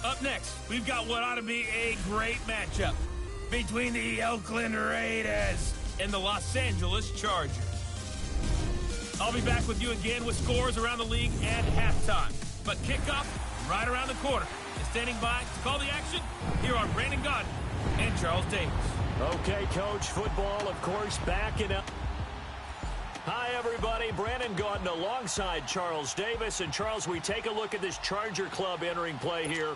Up next, we've got what ought to be a great matchup between the Oakland Raiders and the Los Angeles Chargers. I'll be back with you again with scores around the league at halftime. But kickoff right around the corner. And standing by to call the action, here are Brandon Gaudin and Charles Davis. Okay, Coach, football, of course, backing up. Hi, everybody. Brandon Gaudin alongside Charles Davis. And, Charles, we take a look at this Charger club entering play here.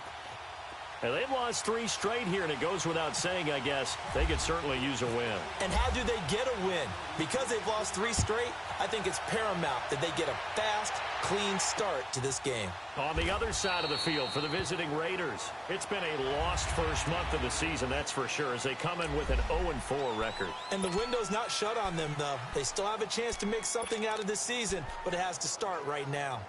And they've lost 3 straight here, and it goes without saying, I guess, they could certainly use a win. And how do they get a win? Because they've lost 3 straight, I think it's paramount that they get a fast, clean start to this game. On the other side of the field for the visiting Raiders, it's been a lost first month of the season, that's for sure, as they come in with an 0-4 record. And the window's not shut on them, though. They still have a chance to make something out of this season, but it has to start right now.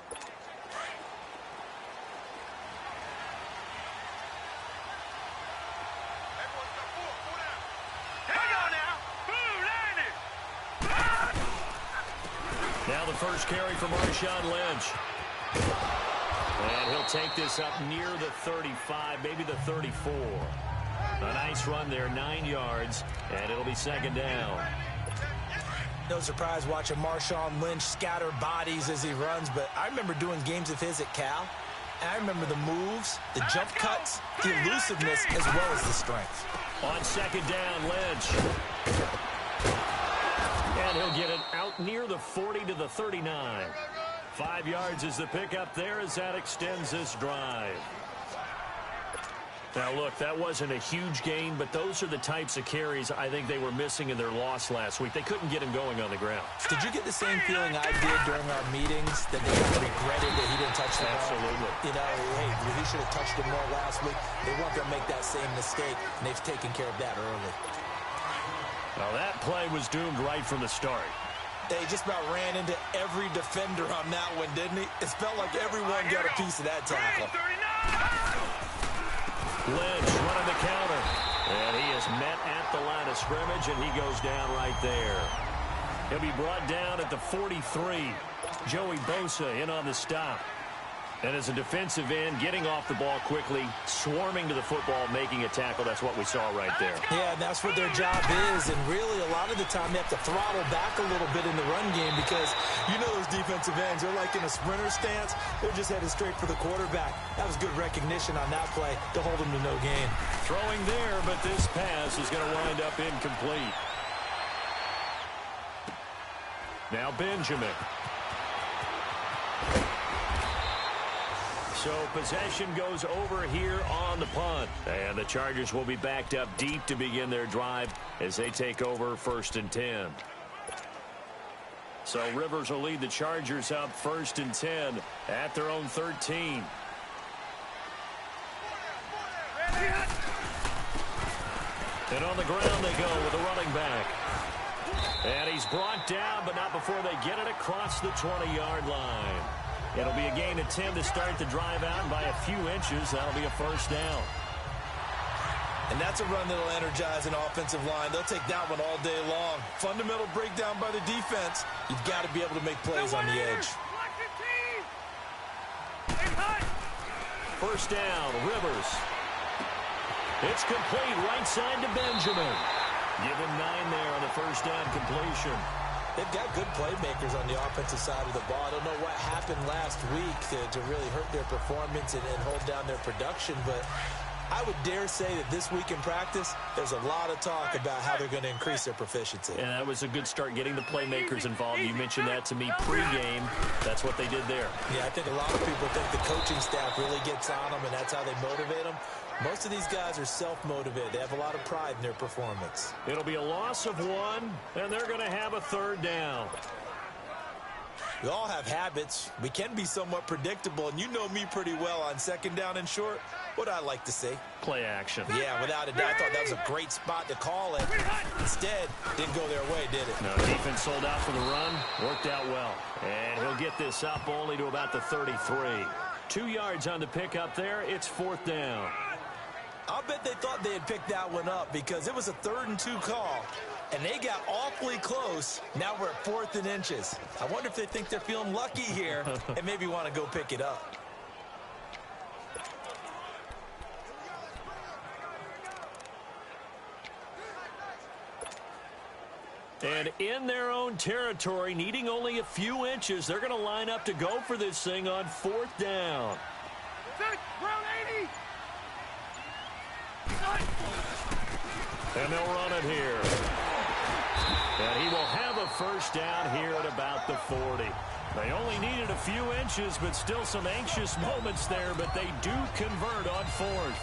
Now the first carry for Marshawn Lynch. And he'll take this up near the 35, maybe the 34. A nice run there, 9 yards, and it'll be second down. No surprise watching Marshawn Lynch scatter bodies as he runs, but I remember doing games of his at Cal, and I remember the moves, the jump cuts, the elusiveness, as well as the strength. On second down, Lynch. And he'll get it out near the 40 to the 39. 5 yards is the pickup there as that extends this drive. Now, look, that wasn't a huge gain, but those are the types of carries I think they were missing in their loss last week. They couldn't get him going on the ground. Did you get the same feeling I did during our meetings, that they kind of regretted that he didn't touch the ball? Absolutely. You know, hey, he should have touched it more last week. They weren't going to make that same mistake, and they've taken care of that early. Well, that play was doomed right from the start. They just about ran into every defender on that one, didn't he? It felt like everyone got a piece of that tackle. Lynch running the counter. And he is met at the line of scrimmage, and he goes down right there. He'll be brought down at the 43. Joey Bosa in on the stop. And as a defensive end, getting off the ball quickly, swarming to the football, making a tackle, that's what we saw right there. Yeah, and that's what their job is. And really, a lot of the time, they have to throttle back a little bit in the run game because, you know, those defensive ends, they're like in a sprinter stance. They're just headed straight for the quarterback. That was good recognition on that play to hold them to no gain. Throwing there, but this pass is going to wind up incomplete. Now Benjamin. So possession goes over here on the punt. And the Chargers will be backed up deep to begin their drive as they take over 1st and 10. So Rivers will lead the Chargers up 1st and 10 at their own 13. And on the ground they go with a running back. And he's brought down, but not before they get it across the 20-yard line. It'll be a gain of 10 to start the drive out, and by a few inches, that'll be a first down. And that's a run that'll energize an offensive line. They'll take that one all day long. Fundamental breakdown by the defense. You've got to be able to make plays on the edge. First down, Rivers. It's complete right side to Benjamin. Give him 9 there on the first down completion. They've got good playmakers on the offensive side of the ball. I don't know what happened last week to really hurt their performance and hold down their production, but I would dare say that this week in practice, there's a lot of talk about how they're going to increase their proficiency. And that was a good start, getting the playmakers involved. You mentioned that to me pregame. That's what they did there. Yeah, I think a lot of people think the coaching staff really gets on them, and that's how they motivate them. Most of these guys are self-motivated. They have a lot of pride in their performance. It'll be a loss of 1, and they're going to have a 3rd down. We all have habits. We can be somewhat predictable, and you know me pretty well on 2nd down and short. What I like to see? Play action. Yeah, without a doubt. I thought that was a great spot to call it. Instead, didn't go their way, did it? No, defense sold out for the run. Worked out well. And he'll get this up only to about the 33. 2 yards on the pickup there. It's 4th down. I'll bet they thought they had picked that one up because it was a 3rd and 2 call, and they got awfully close. Now we're at 4th and inches. I wonder if they think they're feeling lucky here and maybe want to go pick it up. And in their own territory, needing only a few inches, they're going to line up to go for this thing on 4th down. Round 80. And they'll run it here. And he will have a first down here at about the 40. They only needed a few inches, but still some anxious moments there, but they do convert on 4th.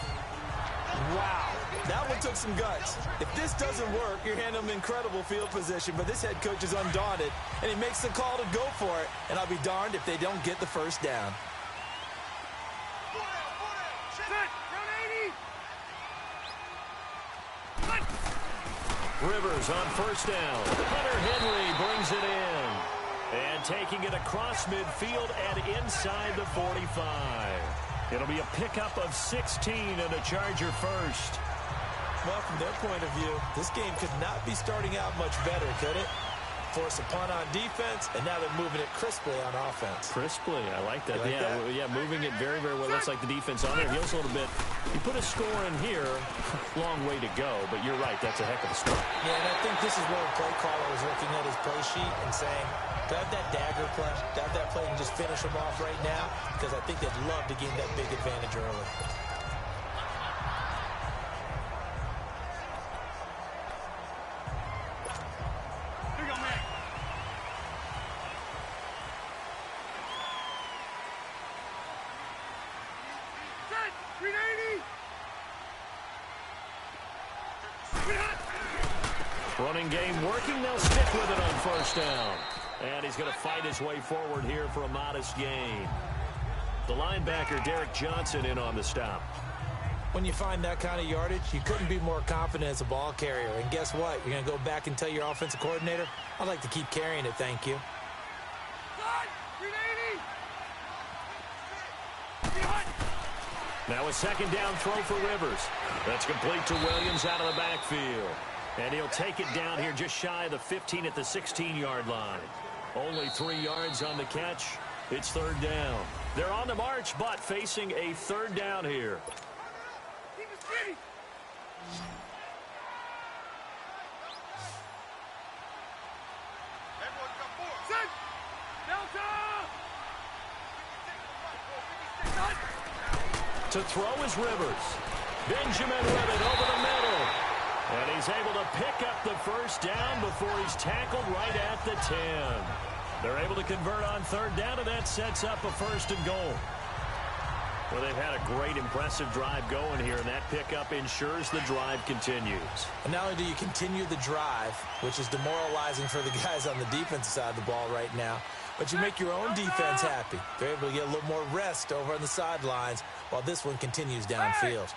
Wow, that one took some guts. If this doesn't work, you're handing them incredible field position, but this head coach is undaunted, and he makes the call to go for it, and I'll be darned if they don't get the first down. Rivers on first down. Hunter Henry brings it in. And taking it across midfield and inside the 45. It'll be a pickup of 16 and a Charger first. Well, from their point of view, this game could not be starting out much better, could it? Force a punt on defense, and now they're moving it crisply on offense. Crisply, I like that. Like that? Yeah, moving it very, very well. Looks like the defense on there heals a little bit. You put a score in here, long way to go, but you're right, that's a heck of a start. Yeah, and I think this is where the play caller was looking at his play sheet and saying, grab that dagger play, grab that play and just finish them off right now, because I think they'd love to gain that big advantage early. Running game working. They'll stick with it on first down. And he's going to fight his way forward here for a modest gain. The linebacker, Derek Johnson, in on the stop. When you find that kind of yardage, you couldn't be more confident as a ball carrier. And guess what? You're going to go back and tell your offensive coordinator, I'd like to keep carrying it, thank you. Now a second down throw for Rivers. That's complete to Williams out of the backfield. And he'll take it down here just shy of the 15 at the 16-yard line. Only 3 yards on the catch. It's third down. They're on the march, but facing a third down here. To throw is Rivers. Benjamin with it over the middle. And he's able to pick up the first down before he's tackled right at the 10. They're able to convert on third down, and that sets up a first and goal. Well, they've had a great, impressive drive going here, and that pickup ensures the drive continues. And not only do you continue the drive, which is demoralizing for the guys on the defensive side of the ball right now, but you make your own defense happy. They're able to get a little more rest over on the sidelines while this one continues downfield.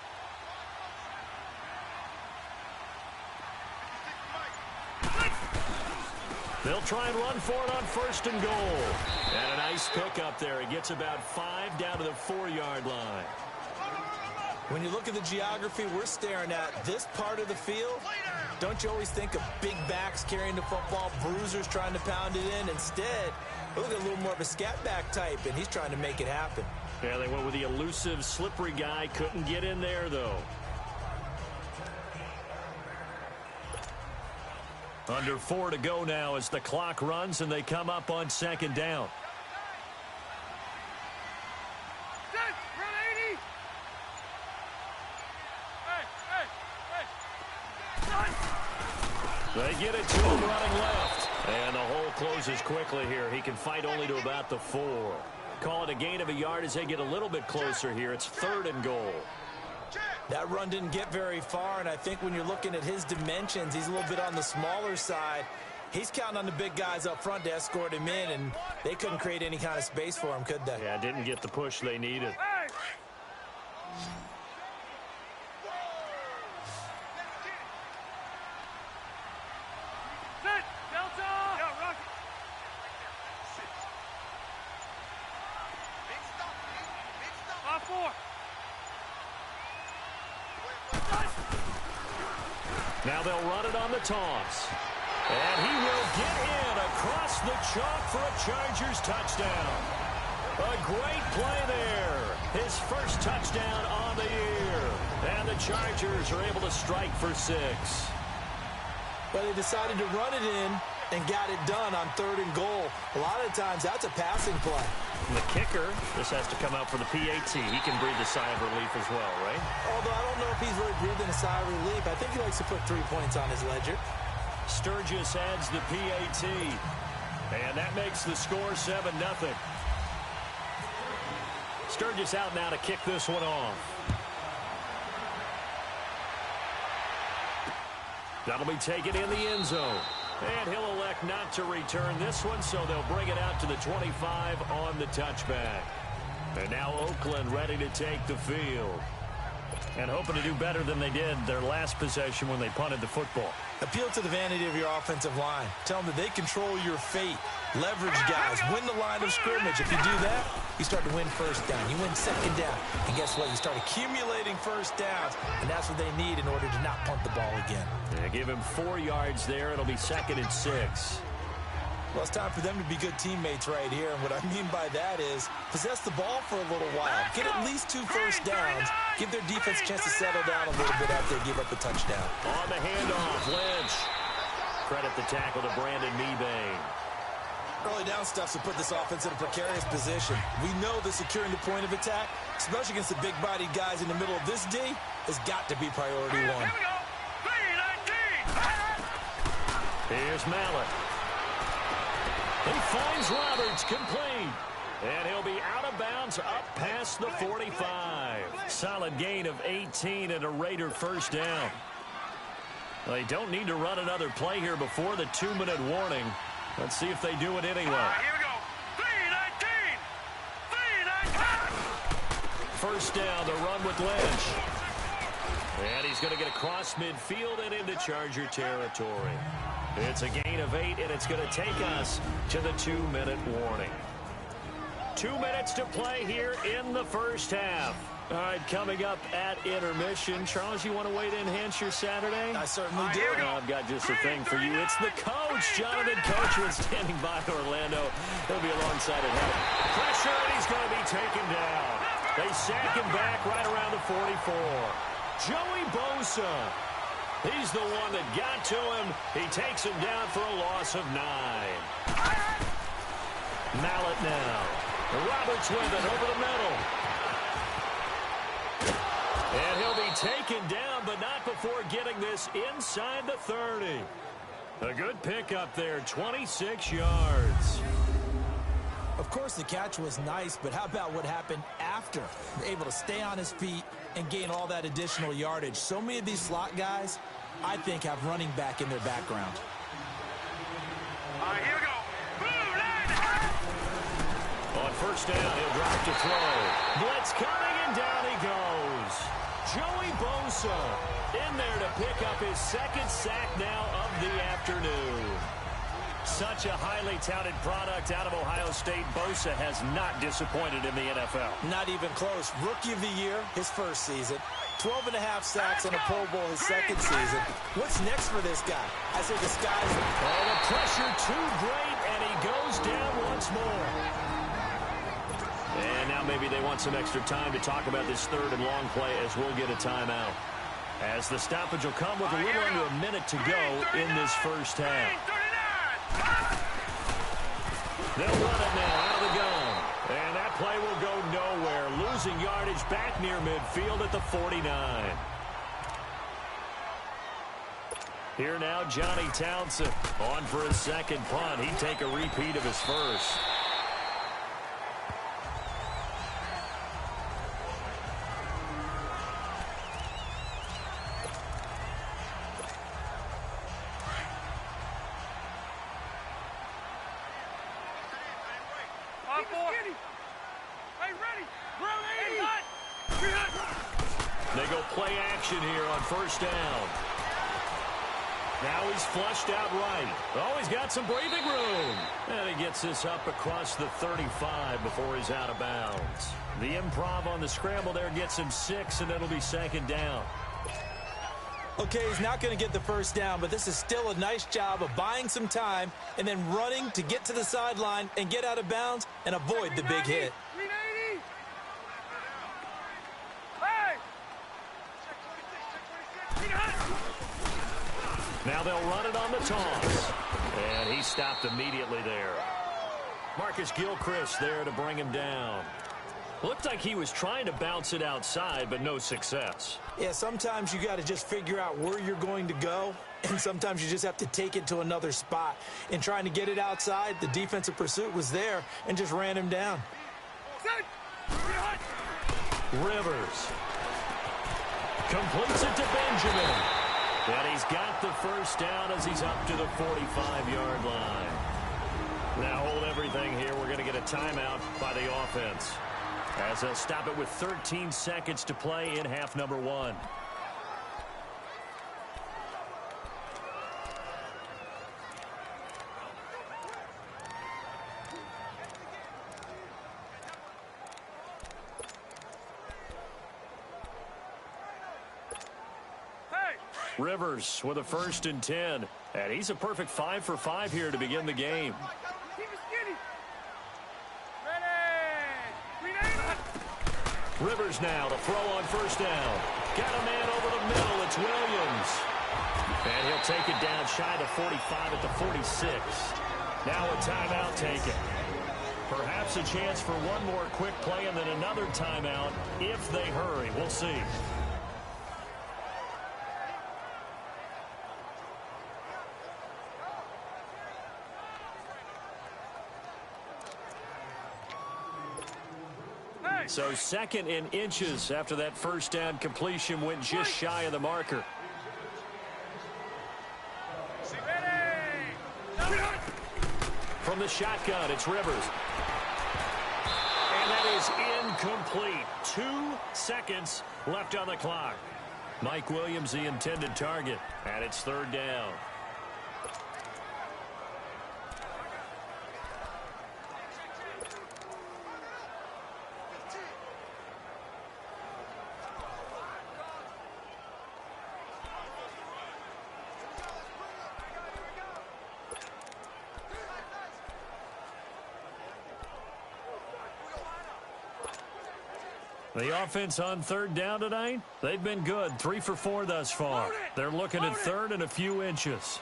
They'll try and run for it on first and goal. And a nice pickup there. He gets about 5 down to the 4-yard line. When you look at the geography we're staring at, this part of the field, don't you always think of big backs carrying the football, bruisers trying to pound it in? Instead, look at a little more of a scat back type, and he's trying to make it happen. Yeah, they went with the elusive, slippery guy. Couldn't get in there, though. Under 4 to go now as the clock runs and they come up on second down. They get it to him running left. And the hole closes quickly here. He can fight only to about the 4. Call it a gain of a yard as they get a little bit closer here. It's third and goal. That run didn't get very far, and I think when you're looking at his dimensions, he's a little bit on the smaller side. He's counting on the big guys up front to escort him in, and they couldn't create any kind of space for him, could they? Yeah, didn't get the push they needed. Now they'll run it on the toss. And he will get in across the chalk for a Chargers touchdown. A great play there. His first touchdown on the year. And the Chargers are able to strike for 6. Well, they decided to run it in and got it done on 3rd and goal. A lot of times, that's a passing play. And the kicker, this has to come out for the PAT. He can breathe a sigh of relief as well, right? Although I don't know if he's really breathing a sigh of relief. I think he likes to put 3 points on his ledger. Sturgis adds the PAT. And that makes the score 7-0. Sturgis out now to kick this one off. That'll be taken in the end zone. And he'll elect not to return this one, so they'll bring it out to the 25 on the touchback. And now Oakland ready to take the field. And hoping to do better than they did their last possession when they punted the football. Appeal to the vanity of your offensive line. Tell them that they control your fate. Leverage guys. Win the line of scrimmage. If you do that, you start to win first down. You win second down. And guess what? You start accumulating first downs. And that's what they need in order to not punt the ball again. Yeah, give him 4 yards there. It'll be 2nd and 6. Well, it's time for them to be good teammates right here. And what I mean by that is possess the ball for a little while. Get at least 2 first downs. Give their defense a chance to settle down a little bit after they give up a touchdown. On the handoff, Lynch. Credit the tackle to Brandon Mebane. Early down stuffs will put this offense in a precarious position. We know that securing the point of attack, especially against the big-bodied guys in the middle of this D, has got to be priority one. Here's Mallett. He finds Roberts complete. And he'll be out of bounds up past the 45. Solid gain of 18 and a Raider first down. Well, they don't need to run another play here before the 2-minute warning. Let's see if they do it anyway. Here we go. 3-19. First down, the run with Lynch. And he's going to get across midfield and into Charger territory. It's a gain of 8, and it's going to take us to the 2-minute warning. 2 minutes to play here in the first half. All right, coming up at intermission. Charles, you want to wait to enhance your Saturday? I certainly do. I've got just a thing for you. It's the coach, Jonathan Coachman, standing by Orlando. He'll be alongside of him. Pressure, and he's going to be taken down. They sack him back right around the 44. Joey Bosa. He's the one that got to him. He takes him down for a loss of 9. Mallett now. Roberts with it over the middle. And he'll be taken down, but not before getting this inside the 30. A good pickup there, 26 yards. Of course, the catch was nice, but how about what happened after? Able to stay on his feet and gain all that additional yardage. So many of these slot guys, I think, have running back in their background. All right, here we go. On first down, he'll drop to throw. Blitz coming, and down he goes. Joey Bosa in there to pick up his 2nd sack now of the afternoon. Such a highly touted product out of Ohio State. Bosa has not disappointed in the NFL. Not even close. Rookie of the year, his first season. 12.5 sacks on a Pro Bowl his 2nd season. What's next for this guy? I say the sky's... Oh, the pressure too great, and he goes down once more. And now maybe they want some extra time to talk about this 3rd and long play as we'll get a timeout. As the stoppage will come with a little under a minute to go in this first half. They'll run it now out of the gun. And that play will go nowhere. Losing yardage back near midfield at the 49. Here now, Johnny Townsend on for his 2nd punt. He'd take a repeat of his first. They go play action here on first down. Now he's flushed out right. Oh, he's got some breathing room. And he gets this up across the 35 before he's out of bounds. The improv on the scramble there gets him 6, and it'll be 2nd down. Okay, he's not going to get the first down, but this is still a nice job of buying some time and then running to get to the sideline and get out of bounds and avoid the big hit. 390. Hey! Now they'll run it on the toss. And he stopped immediately there. Marcus Gilchrist there to bring him down. Looked like he was trying to bounce it outside, but no success. Yeah, sometimes you got to just figure out where you're going to go, and sometimes you just have to take it to another spot. In trying to get it outside, the defensive pursuit was there and just ran him down. Rivers completes it to Benjamin. And he's got the first down as he's up to the 45-yard line. Now hold everything here. We're going to get a timeout by the offense, as they'll stop it with 13 seconds to play in half number 1. Rivers with a 1st and 10. And he's a perfect 5 for 5 here to begin the game. Rivers now to throw on 1st down. Got a man over the middle. It's Williams. And he'll take it down shy of the 45 at the 46. Now a timeout taken. Perhaps a chance for one more quick play and then another timeout if they hurry. We'll see. So 2nd in inches after that 1st down completion went just shy of the marker. From the shotgun, it's Rivers. And that is incomplete. 2 seconds left on the clock. Mike Williams, the intended target, and it's 3rd down. The offense on 3rd down tonight, they've been good. 3 for 4 thus far. They're looking at 3rd and a few inches.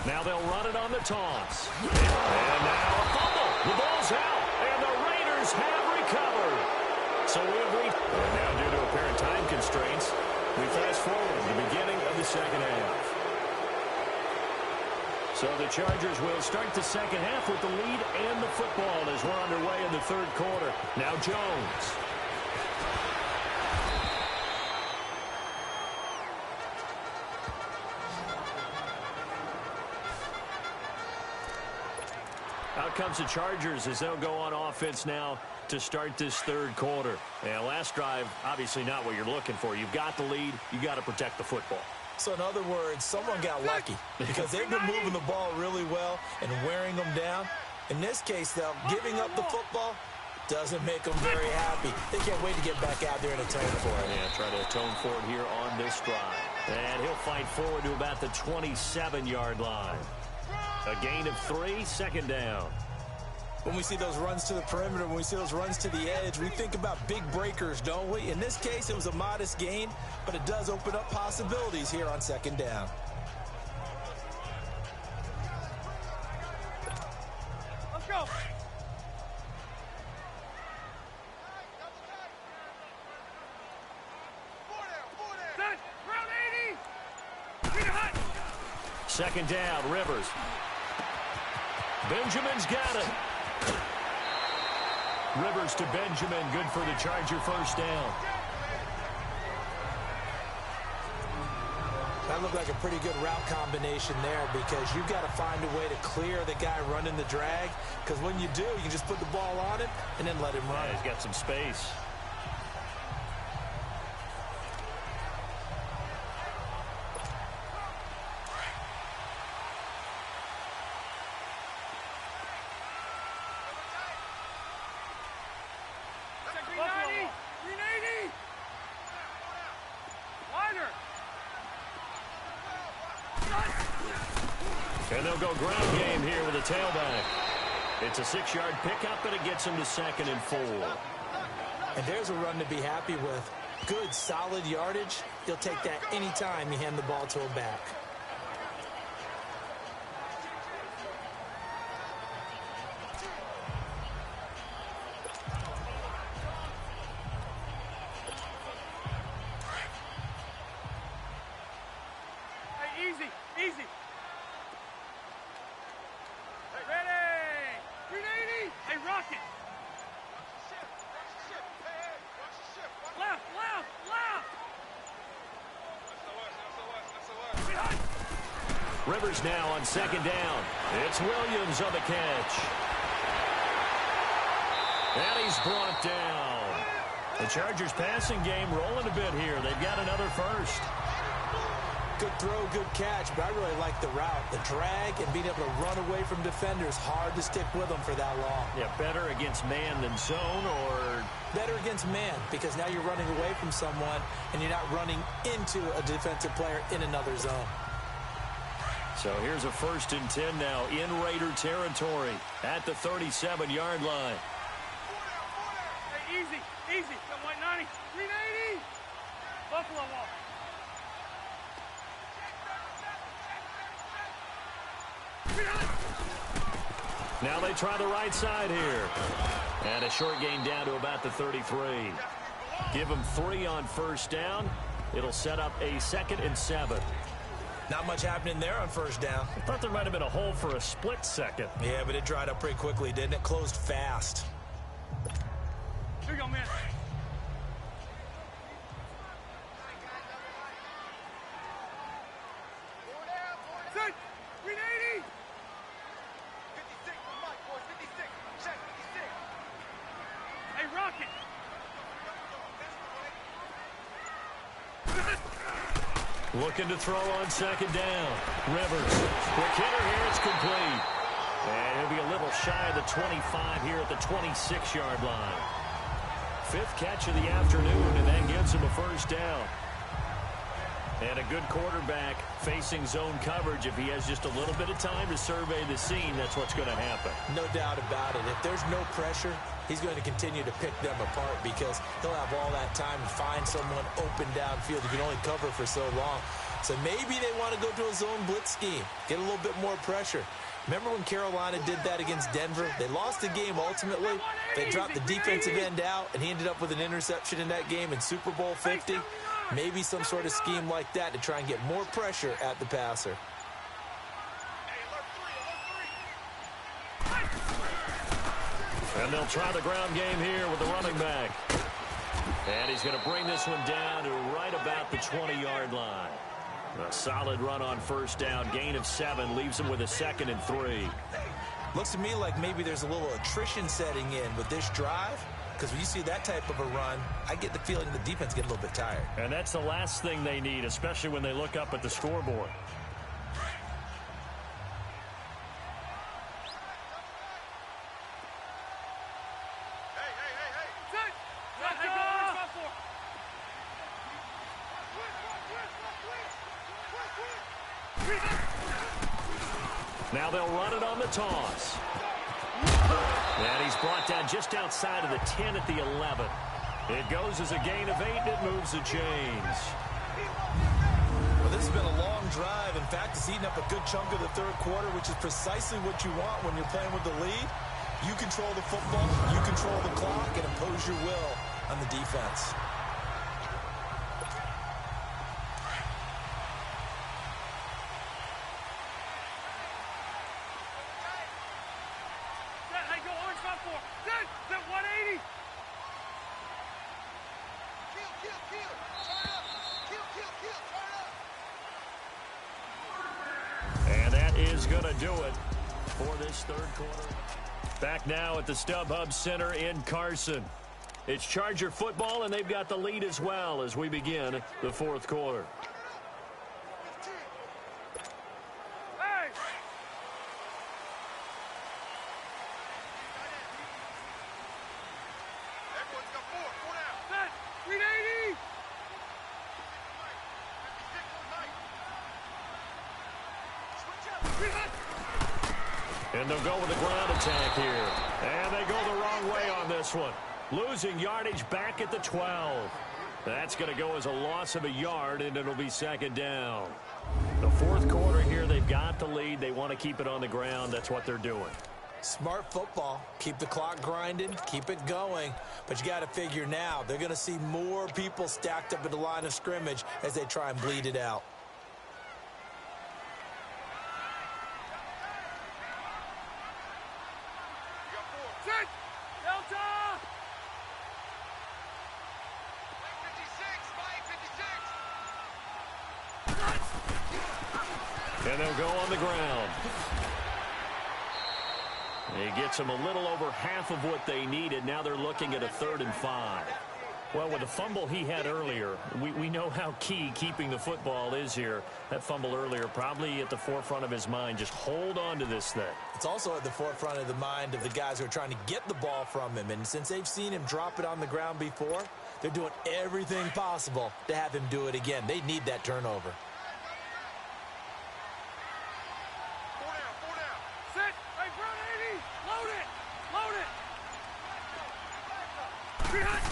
Now they'll run it on the toss. And now a fumble. The ball's out, and the Raiders have recovered. So we have reached, and now due to apparent time constraints, we fast forward to the beginning of the 2nd half. So the Chargers will start the 2nd half with the lead and the football as we're underway in the 3rd quarter. Now Jones. Out comes the Chargers as they'll go on offense now to start this 3rd quarter. And last drive, obviously not what you're looking for. You've got the lead. You've got to protect the football. So in other words, someone got lucky because they've been moving the ball really well and wearing them down. In this case, though, giving up the football doesn't make them very happy. They can't wait to get back out there and atone for it. Yeah, try to atone for it here on this drive. And he'll fight forward to about the 27-yard line. A gain of 3, 2nd down. When we see those runs to the perimeter, when we see those runs to the edge, we think about big breakers, don't we? In this case, it was a modest gain, but it does open up possibilities here on 2nd down. Let's go. Set. Round 80. 2nd down, Rivers. Benjamin's got it. Rivers to Benjamin, good for the Charger 1st down. That looked like a pretty good route combination there because you've got to find a way to clear the guy running the drag, because when you do, you can just put the ball on him and then let him run. Yeah, he's got some space. And they'll go ground game here with a tailback. It's a 6-yard pickup, and it gets him to 2nd and 4. And there's a run to be happy with. Good, solid yardage. He'll take that anytime you hand the ball to him back. Hey, easy, easy. Hey, ready. 380. Hey, rocket. Left, left, left. Rivers now on second down. It's Williams on the catch. And he's brought down. The Chargers passing game rolling a bit here. They've got another first. Good throw, good catch, but I really like the route. The drag and being able to run away from defenders, hard to stick with them for that long. Yeah, better against man than zone, or better against man, because now you're running away from someone and you're not running into a defensive player in another zone. So here's a 1st and 10 now in Raider territory at the 37-yard line. Hey, easy, easy. Got white 90. 380. Buffalo wall. Now they try the right side here. And a short gain down to about the 33. Give them 3 on 1st down. It'll set up a 2nd and 7. Not much happening there on 1st down. I thought there might have been a hole for a split second. Yeah, but it dried up pretty quickly, didn't it? Closed fast. Here you go, man. Set. 380. 56 on Mike, boys. 56. Check 56. Hey, rocket. Looking to throw on 2nd down. Rivers. Quick hitter here. It's complete. And he'll be a little shy of the 25 here at the 26-yard line. 5th catch of the afternoon, and that gives him a 1st down. And a good quarterback facing zone coverage. If he has just a little bit of time to survey the scene, that's what's going to happen. No doubt about it. If there's no pressure, he's going to continue to pick them apart because he'll have all that time to find someone open downfield. He can only cover for so long. So maybe they want to go to a zone blitz scheme, get a little bit more pressure. Remember when Carolina did that against Denver? They lost the game ultimately. They dropped the defensive end out, and he ended up with an interception in that game in Super Bowl 50. Maybe some sort of scheme like that to try and get more pressure at the passer. And they'll try the ground game here with the running back. And he's going to bring this one down to right about the 20-yard line. A solid run on 1st down. Gain of 7 leaves him with a 2nd and 3. Looks to me like maybe there's a little attrition setting in with this drive. Because when you see that type of a run, I get the feeling the defense get a little bit tired. And that's the last thing they need, especially when they look up at the scoreboard. Now they'll run it on the toss. And he's brought down just outside of the 10 at the 11. It goes as a gain of 8, and it moves the chains. Well, this has been a long drive. In fact, it's eaten up a good chunk of the 3rd quarter, which is precisely what you want when you're playing with the lead. You control the football, you control the clock, and impose your will on the defense. And that is going to do it for this 3rd quarter. Back now at the StubHub Center in Carson. It's Charger football, and they've got the lead as well as we begin the 4th quarter. Hey! Everyone's got 4 down. Set. 380. And they'll go with the ground attack here. And they go the wrong way on this one. Losing yardage back at the 12. That's going to go as a loss of a yard, and it'll be second down. The fourth quarter here, they've got the lead. They want to keep it on the ground. That's what they're doing. Smart football. Keep the clock grinding. Keep it going. But you got to figure now, they're going to see more people stacked up at the line of scrimmage as they try and bleed it out. Set! Delta! And they'll go on the ground. He gets them a little over half of what they needed. Now they're looking at a 3rd and 5. Well, with the fumble he had earlier, we know how key keeping the football is here. That fumble earlier probably at the forefront of his mind. Just hold on to this thing. It's also at the forefront of the mind of the guys who are trying to get the ball from him. And since they've seen him drop it on the ground before, they're doing everything possible to have him do it again. They need that turnover. Set! Right front, 80! Load it! Load it! Behind!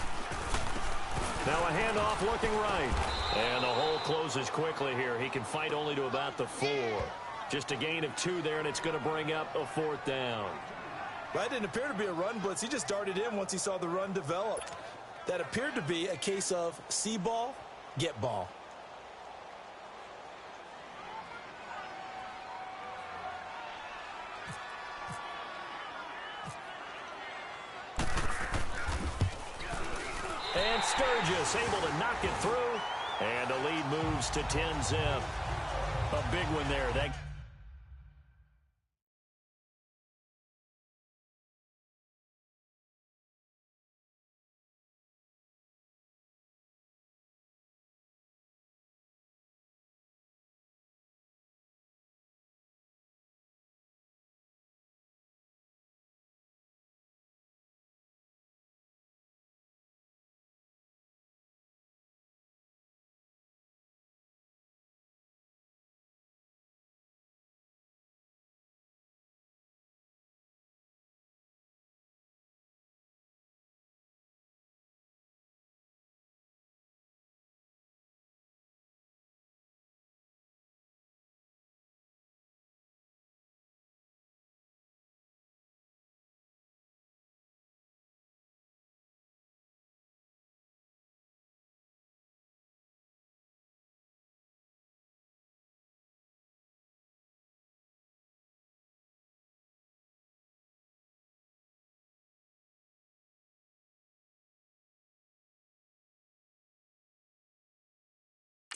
Now a handoff looking right. And the hole closes quickly here. He can fight only to about the 4. Just a gain of 2 there, and it's going to bring up a 4th down. That didn't appear to be a run blitz. He just darted in once he saw the run develop. That appeared to be a case of see ball, get ball. And Sturgis able to knock it through. And the lead moves to 10-zip. A big one there. That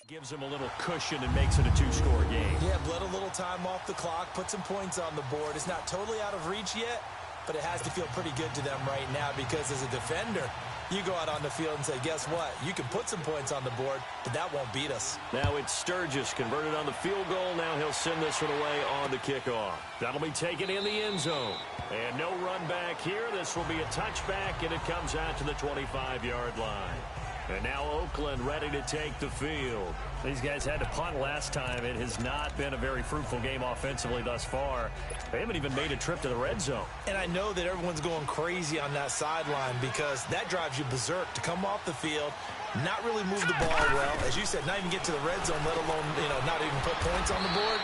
gives him a little cushion and makes it a 2-score game. Yeah, bled a little time off the clock, put some points on the board. It's not totally out of reach yet, but it has to feel pretty good to them right now because as a defender, you go out on the field and say, guess what? You can put some points on the board, but that won't beat us. Now it's Sturgis converted on the field goal. Now he'll send this one away on the kickoff. That'll be taken in the end zone. And no run back here. This will be a touchback, and it comes out to the 25-yard line. And now Oakland ready to take the field. These guys had to punt last time. It has not been a very fruitful game offensively thus far. They haven't even made a trip to the red zone. And I know that everyone's going crazy on that sideline because that drives you berserk to come off the field, not really move the ball well. As you said, not even get to the red zone, let alone, not even put points on the board.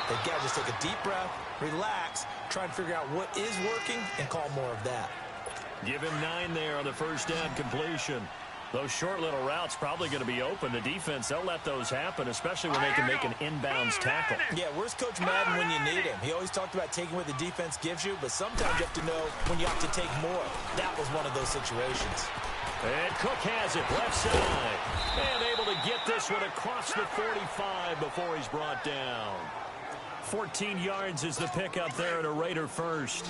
They got to just take a deep breath, relax, try and figure out what is working, and call more of that. Give him 9 there on the first down completion. Those short little routes probably going to be open. The defense, they'll let those happen, especially when they can make an inbounds tackle. Yeah, where's Coach Madden when you need him? He always talked about taking what the defense gives you, but sometimes you have to know when you have to take more. That was one of those situations. And Cook has it left side. And able to get this one across the 45 before he's brought down. 14 yards is the pickup there at a Raider first.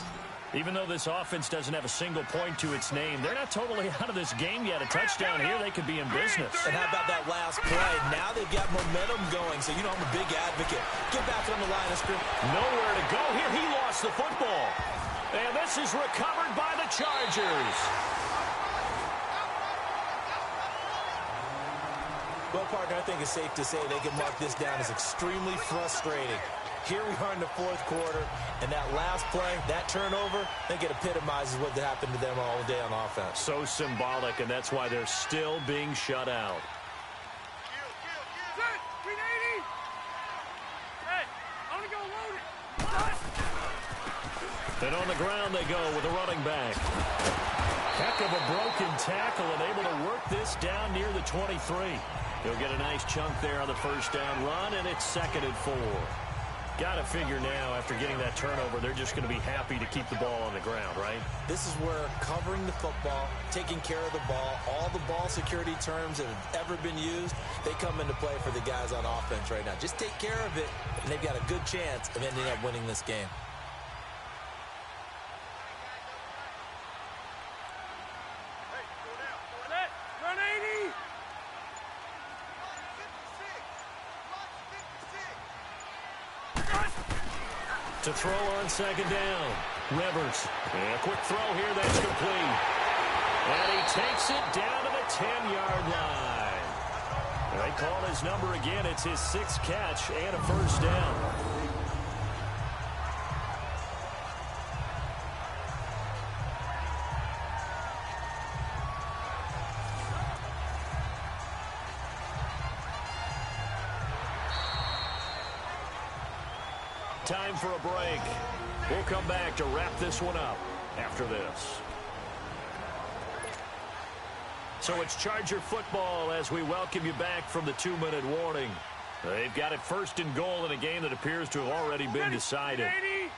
Even though this offense doesn't have a single point to its name, they're not totally out of this game yet. A touchdown here, they could be in business. And how about that last play? Now they've got momentum going, so I'm a big advocate. Get back on the line of scrimmage. Nowhere to go here. He lost the football. And this is recovered by the Chargers. Well, partner, I think it's safe to say they can mark this down as extremely frustrating. here we are in the fourth quarter, and that last play, that turnover, I think it epitomizes what happened to them all day on offense. So symbolic, and that's why they're still being shut out. Set, 380. Hey, I'm gonna go load it. And on the ground they go with a running back. Heck of a broken tackle and able to work this down near the 23. He'll get a nice chunk there on the first down run, and it's 2nd and 4. Got to figure now, after getting that turnover, they're just going to be happy to keep the ball on the ground, right? This is where covering the football, taking care of the ball, all the ball security terms that have ever been used, they come into play for the guys on offense right now. Just take care of it, and they've got a good chance of ending up winning this game. Set, run 80. To throw on 2nd down. Rivers. And a quick throw here. That's complete. And he takes it down to the 10-yard line. They call his number again. It's his 6th catch and a first down. Time for a break. We'll come back to wrap this one up after this. So it's Charger football as we welcome you back from the 2-minute warning. They've got it 1st and goal in a game that appears to have already been decided. 80.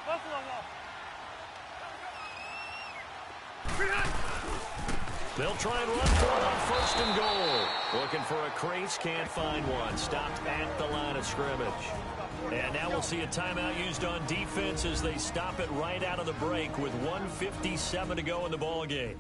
Buffalo wall. They'll try and run for it on 1st and goal. Looking for a crease, can't find one. Stopped at the line of scrimmage. And now we'll see a timeout used on defense as they stop it right out of the break with 1:57 to go in the ball game.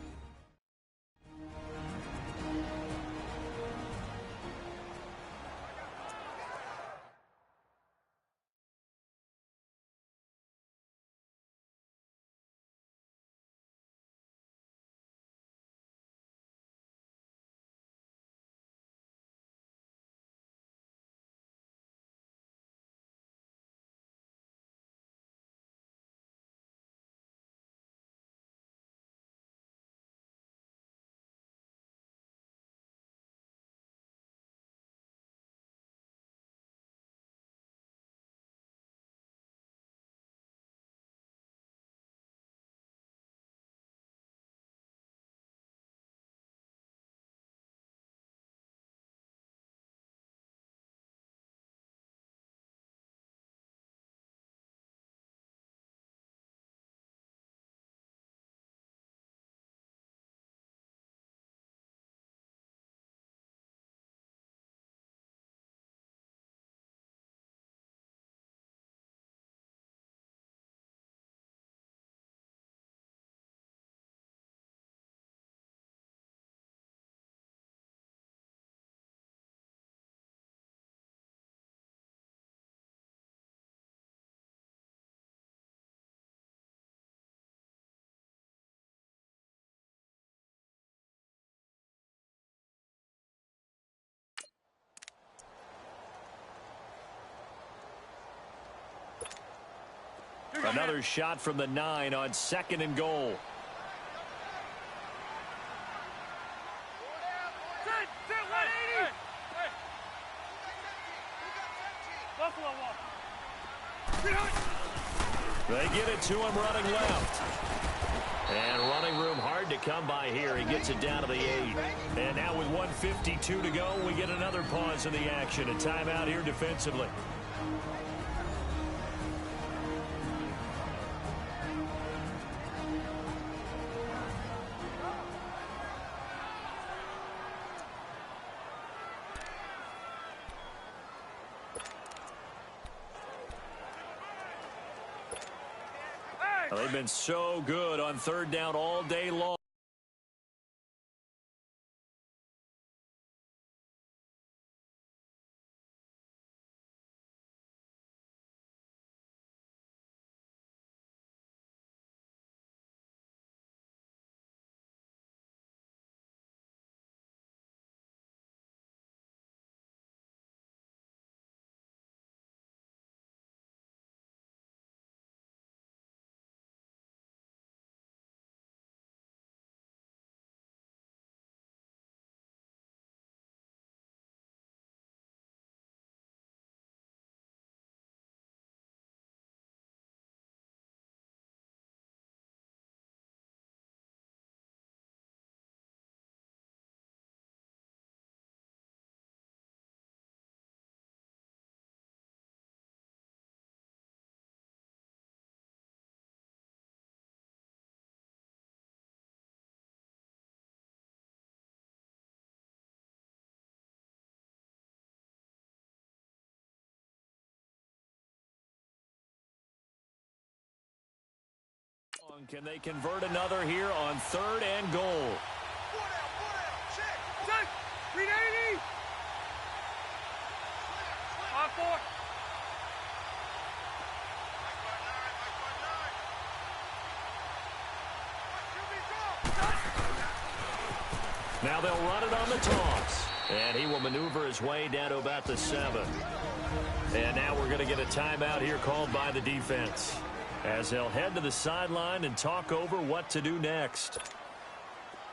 Another shot from the 9 on 2nd and goal. Set, 180. Buffalo wall. They get it to him running left. And running room hard to come by here. He gets it down to the 8. And now with 1:52 to go, we get another pause in the action. A timeout here defensively. They've been so good on 3rd down all day long. Can they convert another here on 3rd and goal? 380. 5-4. Now they'll run it on the toss. And he will maneuver his way down to about the 7. And now we're going to get a timeout here called by the defense, as they'll head to the sideline and talk over what to do next.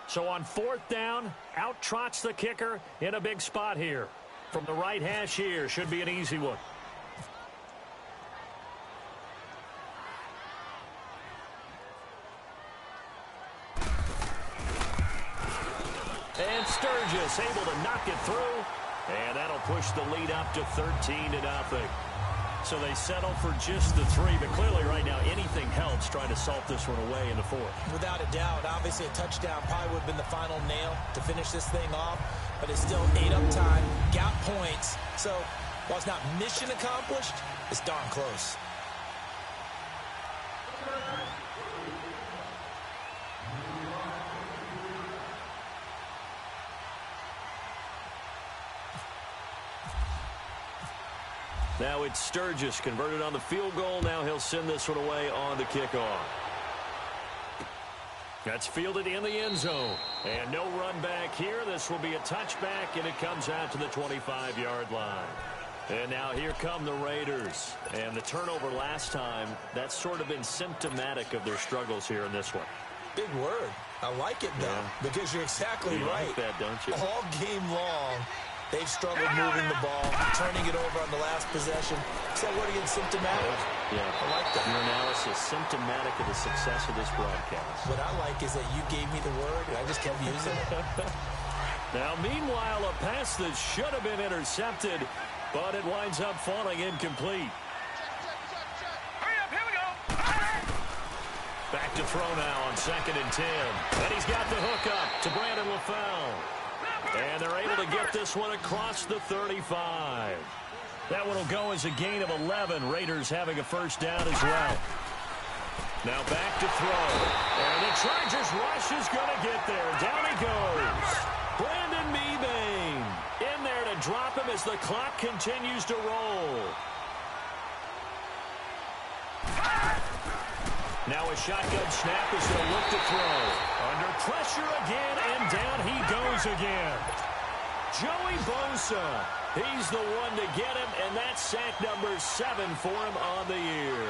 So on 4th down, out trots the kicker in a big spot here. From the right hash here, should be an easy one. And Sturgis able to knock it through. And that'll push the lead up to 13-0. So they settle for just the 3. But clearly right now anything helps trying to salt this one away in the 4th. Without a doubt, obviously a touchdown probably would have been the final nail to finish this thing off. But it's still 8 up time, got points. So while it's not mission accomplished, it's darn close. Now it's Sturgis converted on the field goal. Now he'll send this one away on the kickoff. That's fielded in the end zone. And no run back here. This will be a touchback, and it comes out to the 25-yard line. And now here come the Raiders. And the turnover last time, that's sort of been symptomatic of their struggles here in this one. Big word. I like it, though, because you're exactly right. You like that, don't you? All game long, they've struggled moving the ball, turning it over on the last possession. Is that word again, symptomatic? Yeah. I like that. Your analysis, symptomatic of the success of this broadcast. What I like is that you gave me the word, and I just kept using it. Now, meanwhile, a pass that should have been intercepted, but it winds up falling incomplete. Hurry up, here we go. Back to throw now on 2nd and 10. And he's got the hook up to Brandon LaFell. And they're able to get this one across the 35. That one will go as a gain of 11. Raiders having a first down as well. Now back to throw. And the Chargers rush is going to get there. Down he goes. Brandon Mebane in there to drop him as the clock continues to roll. Now a shotgun snap as they'll look to throw. Under pressure again, and down he goes again. Joey Bosa, he's the one to get him, and that's sack number 7 for him on the year.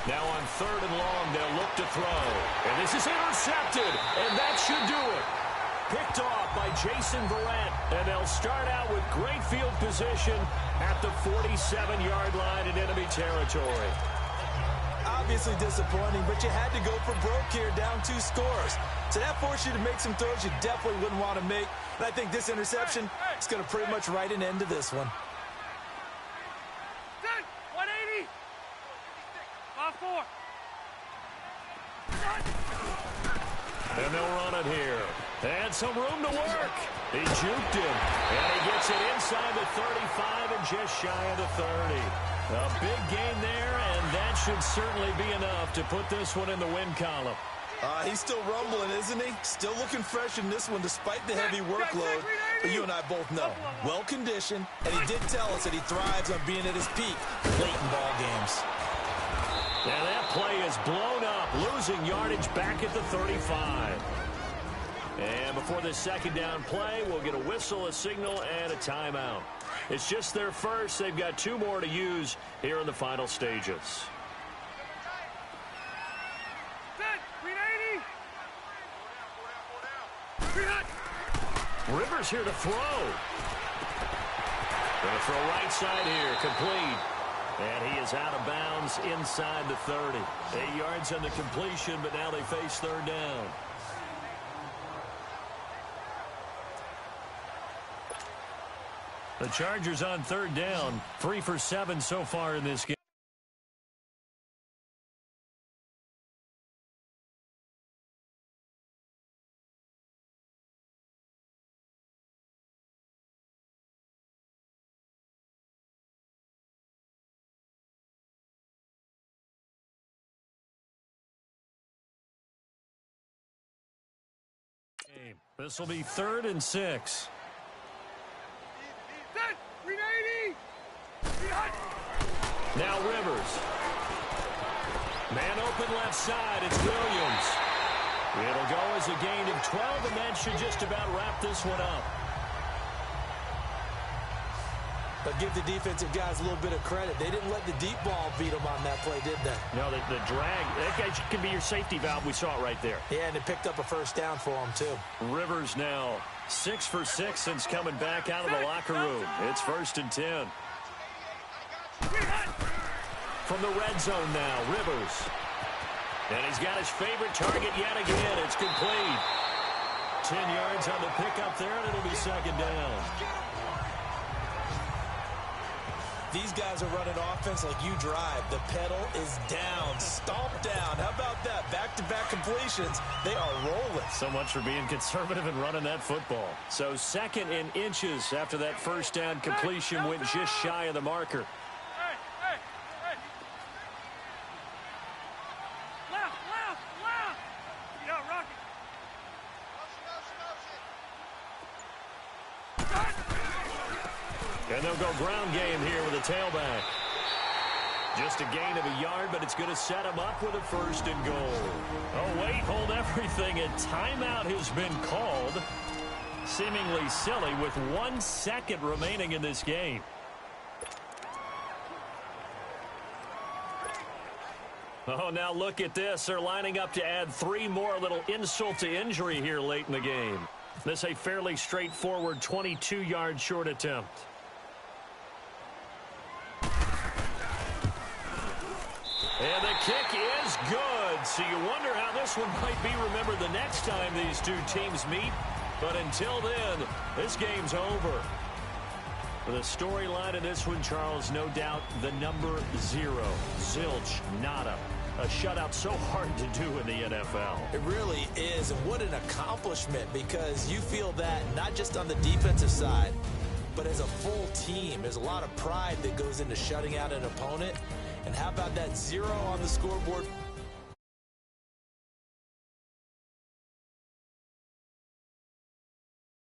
Now on 3rd and long, they'll look to throw. And this is intercepted, and that should do it. Picked off by Jason Verrett, and they'll start out with great field position at the 47-yard line in enemy territory. Obviously disappointing, but you had to go for broke here, down 2 scores. So that forced you to make some throws you definitely wouldn't want to make. And I think this interception is going to pretty much write an end to this one. 180. 5-4. And they'll run it here. And some room to work. He juked him. And he gets it inside the 35 and just shy of the 30. A big gain there, and that should certainly be enough to put this one in the win column. He's still rumbling, isn't he? Still looking fresh in this one despite the heavy workload. But you and I both know, well-conditioned, and he did tell us that he thrives on being at his peak late in ball games. And that play is blown up, losing yardage back at the 35. And before this 2nd down play, we'll get a whistle, a signal, and a timeout. It's just their first. They've got 2 more to use here in the final stages. 380. Rivers here to throw. Going to throw right side here, complete. And he is out of bounds inside the 30. 8 yards on the completion, but now they face 3rd down. The Chargers on 3rd down, 3 for 7 so far in this game. This will be 3rd and 6. Set. 380. Now Rivers. Man open left side. It's Williams. It'll go as a gain of 12, and that should just about wrap this one up. But give the defensive guys a little bit of credit. They didn't let the deep ball beat them on that play, did they? No, the drag, that guy can be your safety valve. We saw it right there. Yeah, and it picked up a first down for them, too. Rivers now 6 for 6 since coming back out of the locker room. It's 1st and 10. From the red zone now, Rivers. And he's got his favorite target yet again. It's complete. 10 yards on the pickup there, and it'll be 2nd down. These guys are running offense like you drive. The pedal is down, stomped down. How about that? Back-to-back completions. They are rolling. So much for being conservative and running that football. So 2nd in inches after that first down completion went just shy of the marker. Hey. Left. Yeah, Rocky. And they'll go ground game here with a tailback. Just a gain of a yard, but it's going to set him up with a 1st and goal. Oh, wait, hold everything. A timeout has been called. Seemingly silly with 1 second remaining in this game. Oh, now look at this. They're lining up to add 3 more, a little insult to injury here late in the game. This a fairly straightforward 22-yard short attempt. And the kick is good. So you wonder how this one might be remembered the next time these two teams meet. But until then, this game's over. For the storyline of this one, Charles, no doubt the number 0. Zilch, nada. A shutout so hard to do in the NFL. It really is, and what an accomplishment, because you feel that not just on the defensive side, but as a full team. There's a lot of pride that goes into shutting out an opponent. And how about that 0 on the scoreboard